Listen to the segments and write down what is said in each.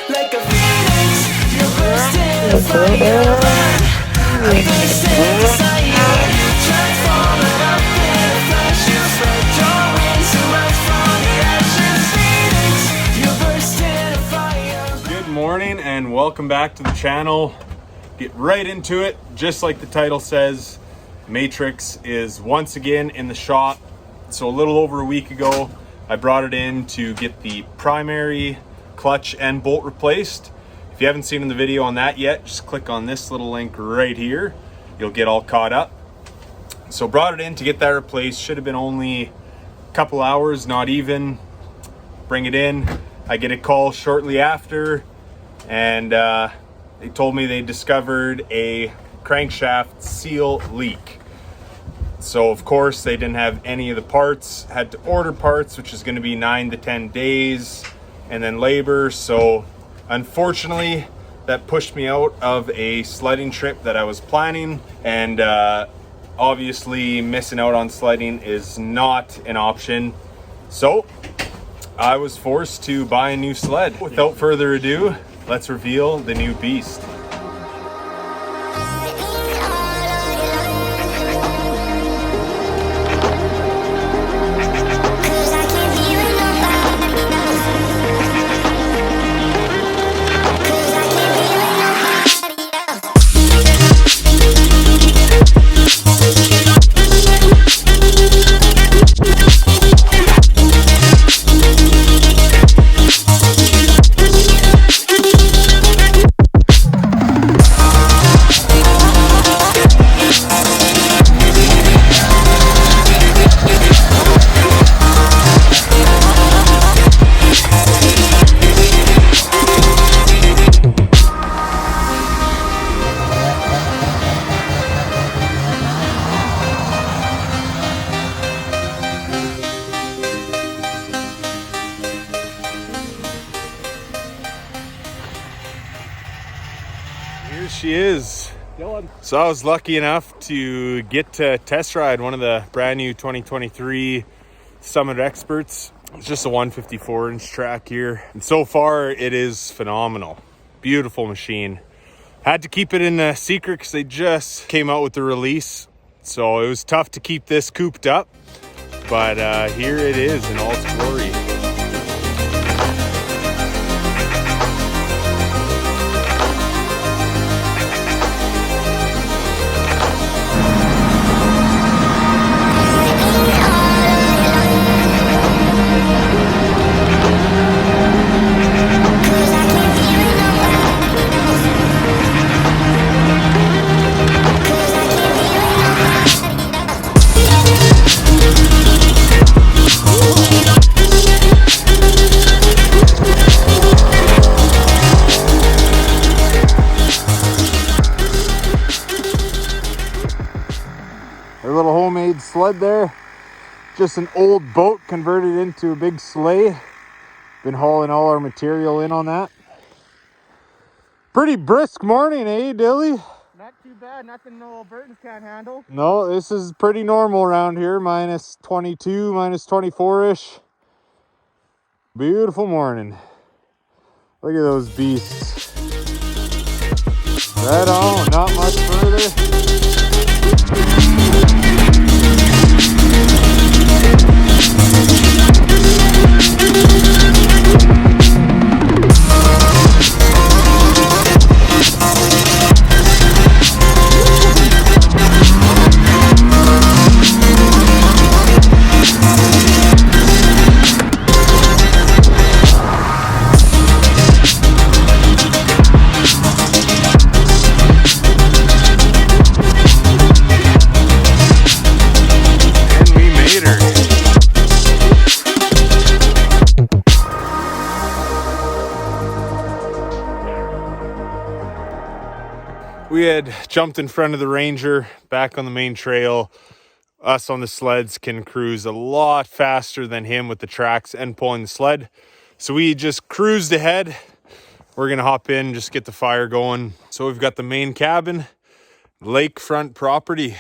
Like a phoenix, you're bursting a fire. Like they say inside you, transforming up in a flash. You spread your wings to rise from the ashes. Phoenix, you're bursting a fire. Good morning and welcome back to the channel. Get right into it. Just like the title says, Matryx is once again in the shop. So a little over a week ago, I brought it in to get the primary clutch and bolt replaced. If you haven't seen the video on that yet, just click on this little link right here. You'll get all caught up. So brought it in to get that replaced. Should have been only a couple hours, not even. Bring it in. I get a call shortly after, and they told me they discovered a crankshaft seal leak. So of course they didn't have any of the parts, had to order parts, which is going to be 9 to 10 days and then labor. So unfortunately that pushed me out of a sledding trip that I was planning, and obviously missing out on sledding is not an option. So I was forced to buy a new sled. Without further ado, let's reveal the new beast. Here she is. So I was lucky enough to get to test ride one of the brand new 2023 Summit Experts. It's just a 154-inch track here, and so far it is phenomenal. Beautiful machine. Had to keep it in a secret because they just came out with the release, so it was tough to keep this cooped up, but here it is in all its glory. Their little homemade sled there, just an old boat converted into a big sleigh. Been hauling all our material in on that. Pretty brisk morning, eh, Dilly? Not too bad, nothing no Burtons can't handle. No, this is pretty normal around here, minus 22, minus 24-ish. Beautiful morning. Look at those beasts. Right on, not much further. We had jumped in front of the Ranger back on the main trail. Us on the sleds can cruise a lot faster than him with the tracks and pulling the sled. So we just cruised ahead. We're gonna hop in, just get the fire going. So we've got the main cabin, lakefront property.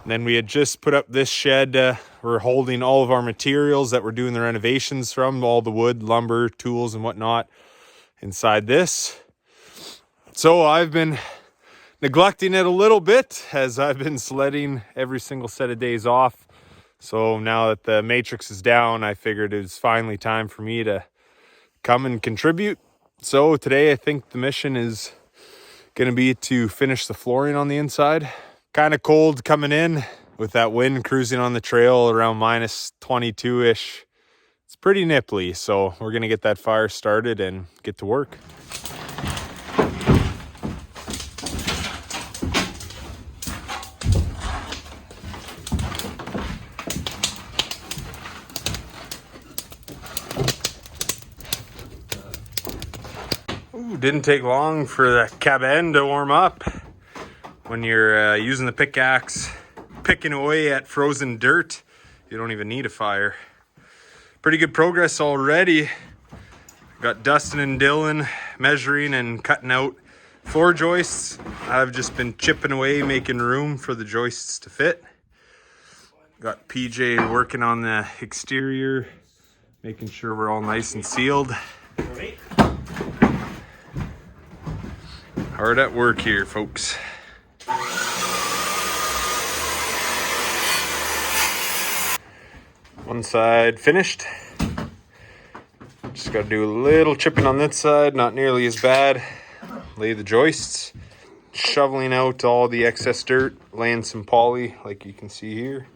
And then we had just put up this shed. We're holding all of our materials that we're doing the renovations from, all the wood, lumber, tools, and whatnot inside this. So I've been neglecting it a little bit as I've been sledding every single set of days off. So now that the Matryx is down, I figured it was finally time for me to come and contribute. So today I think the mission is going to be to finish the flooring on the inside. Kind of cold coming in with that wind cruising on the trail around minus 22-ish. It's pretty nipply, so we're going to get that fire started and get to work. Ooh, didn't take long for the cabin to warm up. When you're using the pickaxe, picking away at frozen dirt, you don't even need a fire. Pretty good progress already. Got Dustin and Dylan measuring and cutting out floor joists. I've just been chipping away, making room for the joists to fit. Got PJ working on the exterior, making sure we're all nice and sealed. Hard at work here, folks. One side finished. Just got to do a little chipping on this side, not nearly as bad. Lay the joists. Shoveling out all the excess dirt, laying some poly like you can see here.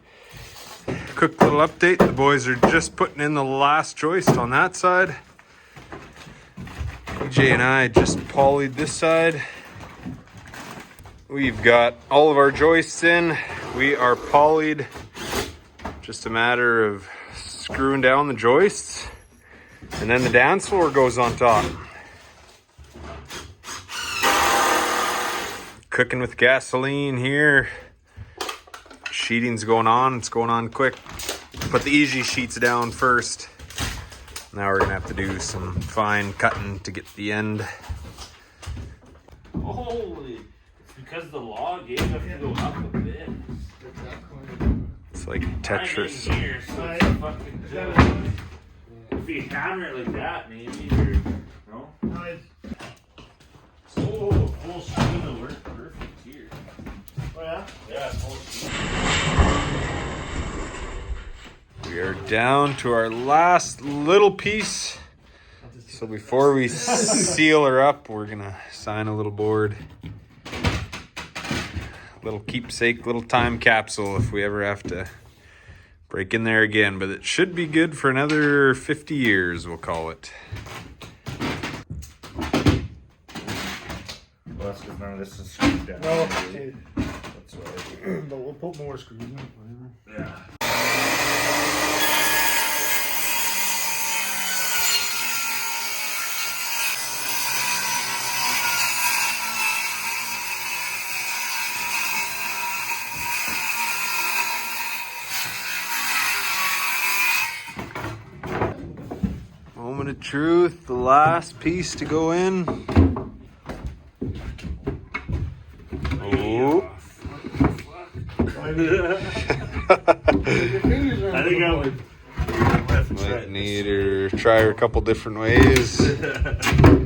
Quick little update, the boys are just putting in the last joist on that side. PJ and I just polyed this side. We've got all of our joists in. We are polyed. Just a matter of screwing down the joists, and then the dance floor goes on top. Cooking with gasoline here. Sheeting's going on. It's going on quick. Put the easy sheets down first. Now we're gonna have to do some fine cutting to get the end. Holy, it's because the log is have to go up a bit. It's like Tetris. I'm in here, so it's a fucking joke. If you hammer it like that, maybe, or no? Oh, full screen will work perfect here. Oh yeah? Yeah, full screen. We are down to our last little piece. So before we seal her up, we're gonna sign a little board. Little keepsake, little time capsule if we ever have to break in there again. But it should be good for another 50 years, we'll call it. Well, that's because none of this is screwed down. No, okay. That's right. But we'll put more screws in it, whatever. Yeah. Moment of truth, the last piece to go in. Oh. I think I would. Might need to try her a couple different ways.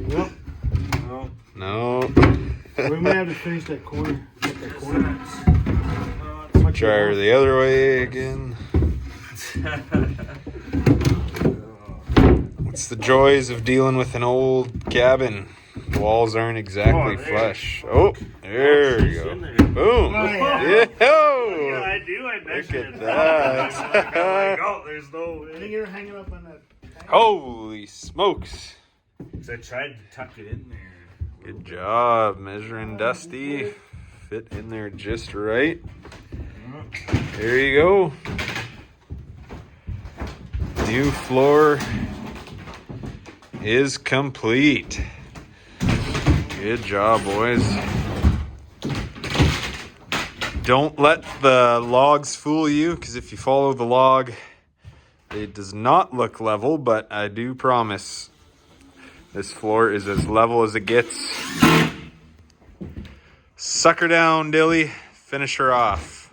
Well, No. we may have to finish that corner. Get that corner. Try her the other way again. It's the joys of dealing with an old cabin. Walls aren't exactly flush. Oh, there you go. Boom. Yeah. Yeah, I do. I Look measured at it. that. Like, oh, there's no I think way. you're hanging up on that. Holy smokes. 'Cause I tried to tuck it in there. Good job measuring Dusty. Fit in there just right. There you go. New floor is complete. Good job, boys. Don't let the logs fool you, because if you follow the log, it does not look level, but I do promise this floor is as level as it gets. Suck her down, Dilly. Finish her off.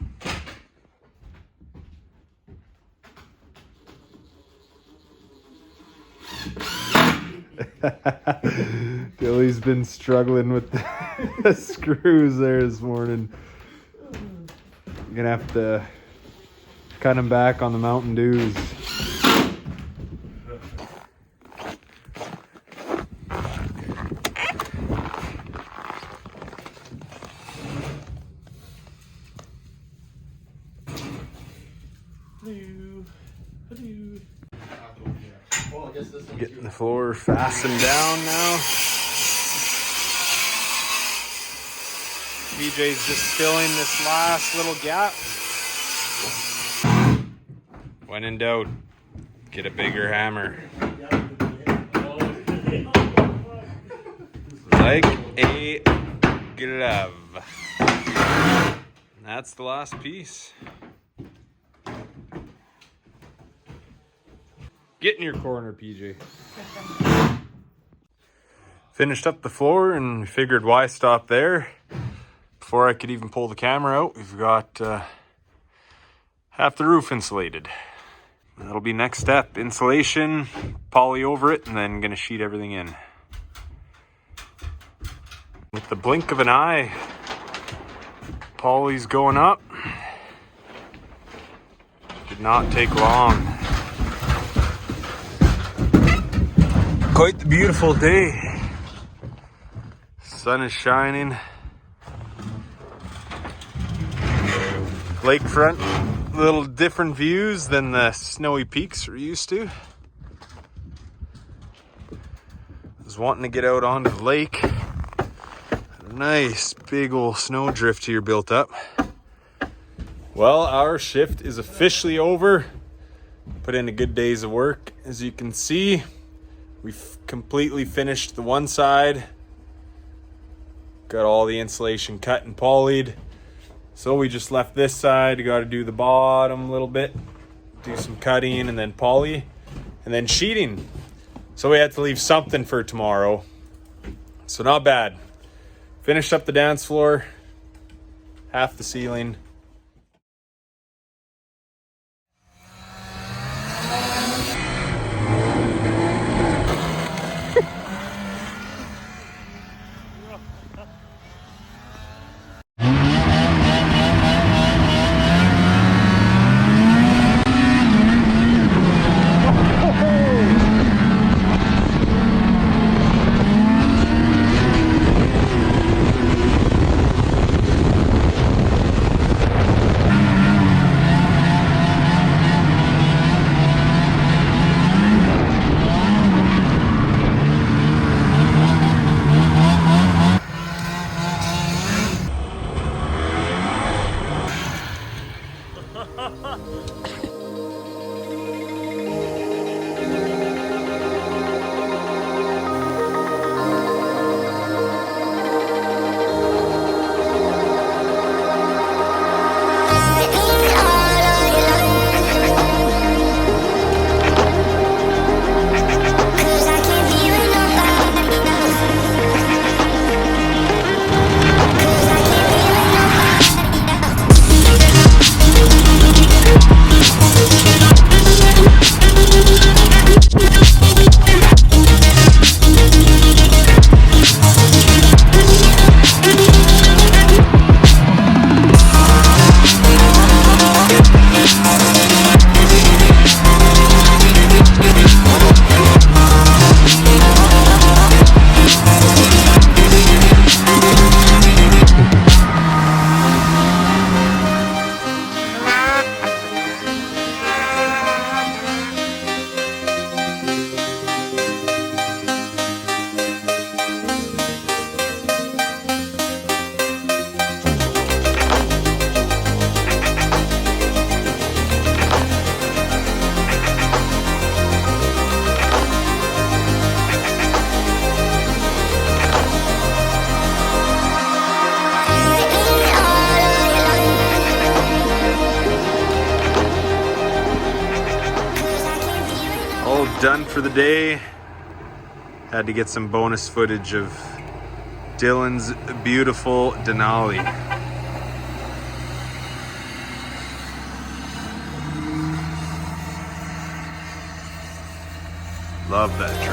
Billy's been struggling with the screws there this morning. I'm gonna have to cut him back on the Mountain Dews. Getting the floor fastened down now. BJ's just filling this last little gap. When in doubt, get a bigger hammer. Like a glove. That's the last piece. Get in your corner, PJ. Finished up the floor and we figured why stop there. Before I could even pull the camera out, we've got half the roof insulated. That'll be next step. Insulation, poly over it, and then gonna sheet everything in. With the blink of an eye, poly's going up. Did not take long. Quite the beautiful day. Sun is shining. Lakefront, a little different views than the snowy peaks we're used to. I was wanting to get out onto the lake. A nice big old snowdrift here built up. Well, our shift is officially over. Put in a good day's of work. As you can see, we've completely finished the one side. Got all the insulation cut and polyed. So we just left this side. Got to do the bottom a little bit. Do some cutting and then poly. And then sheeting. So we had to leave something for tomorrow. So not bad. Finished up the dance floor. Half the ceiling. Done for the day. Had to get some bonus footage of Dylan's beautiful Denali. Love that